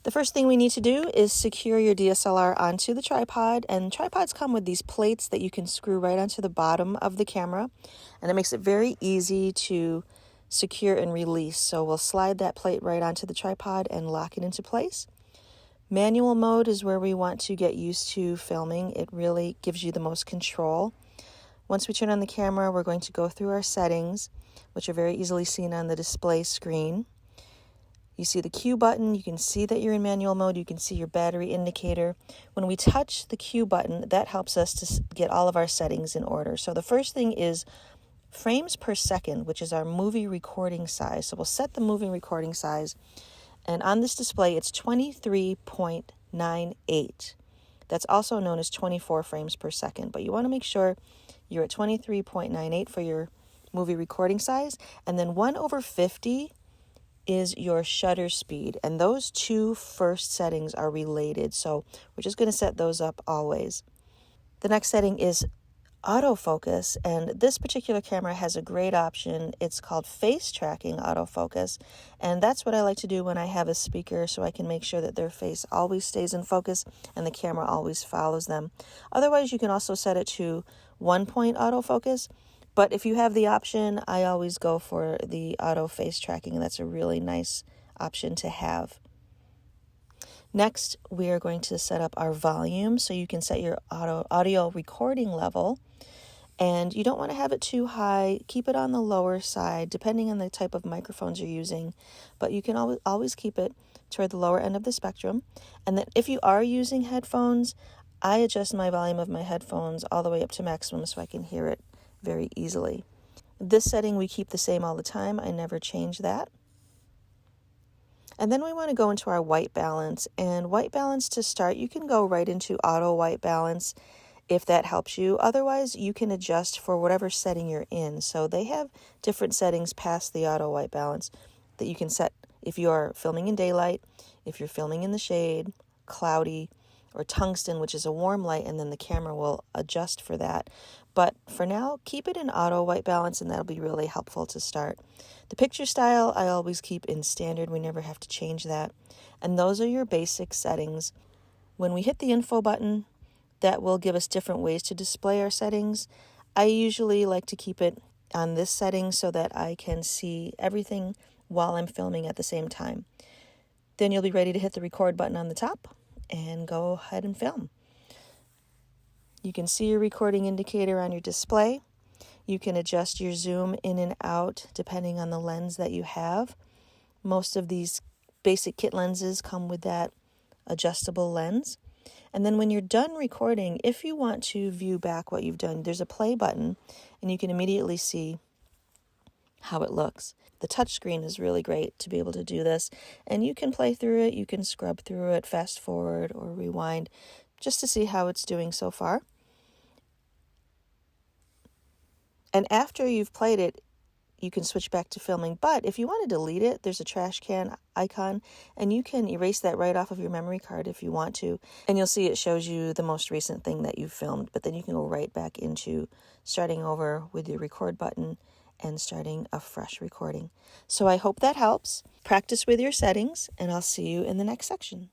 The first thing we need to do is secure your DSLR onto the tripod, and tripods come with these plates that you can screw right onto the bottom of the camera, and it makes it very easy to secure and release. So we'll slide that plate right onto the tripod and lock it into place. Manual mode is where we want to get used to filming. It really gives you the most control. Once we turn on the camera, we're going to go through our settings, which are very easily seen on the display screen. You see the Q button, you can see that you're in manual mode, you can see your battery indicator. When we touch the Q button, that helps us to get all of our settings in order. So the first thing is frames per second, which is our movie recording size. So we'll set the movie recording size, and on this display it's 23.98. That's also known as 24 frames per second, but you want to make sure you're at 23.98 for your movie recording size, and then 1/50 is your shutter speed, and those two first settings are related, so we're just going to set those up always. The next setting is autofocus, and this particular camera has a great option. It's called face tracking autofocus, and that's what I like to do when I have a speaker, so I can make sure that their face always stays in focus and the camera always follows them. Otherwise, you can also set it to 1-point autofocus, but if you have the option, I always go for the auto face tracking, and that's a really nice option to have. Next, we are going to set up our volume, so you can set your audio recording level, and you don't want to have it too high. Keep it on the lower side, depending on the type of microphones you're using, but you can always keep it toward the lower end of the spectrum. And then if you are using headphones, I adjust my volume of my headphones all the way up to maximum so I can hear it very easily. This setting we keep the same all the time. I never change that. And then we want to go into our white balance. And white balance to start, you can go right into auto white balance if that helps you. Otherwise, you can adjust for whatever setting you're in. So they have different settings past the auto white balance that you can set if you're filming in daylight, if you're filming in the shade, cloudy, or tungsten, which is a warm light, and then the camera will adjust for that. But for now, keep it in auto white balance, and that'll be really helpful to start. The picture style, I always keep in standard. We never have to change that. And those are your basic settings. When we hit the info button, that will give us different ways to display our settings. I usually like to keep it on this setting so that I can see everything while I'm filming at the same time. Then you'll be ready to hit the record button on the top and go ahead and film. You can see your recording indicator on your display. You can adjust your zoom in and out depending on the lens that you have. Most of these basic kit lenses come with that adjustable lens. And then when you're done recording, if you want to view back what you've done, there's a play button, and you can immediately see how it looks. The touchscreen is really great to be able to do this, and you can play through it, you can scrub through it, fast forward or rewind, just to see how it's doing so far. And after you've played it, you can switch back to filming. But if you want to delete it, there's a trash can icon, and you can erase that right off of your memory card if you want to. And you'll see it shows you the most recent thing that you've filmed, but then you can go right back into starting over with your record button and starting a fresh recording. So I hope that helps. Practice with your settings, and I'll see you in the next section.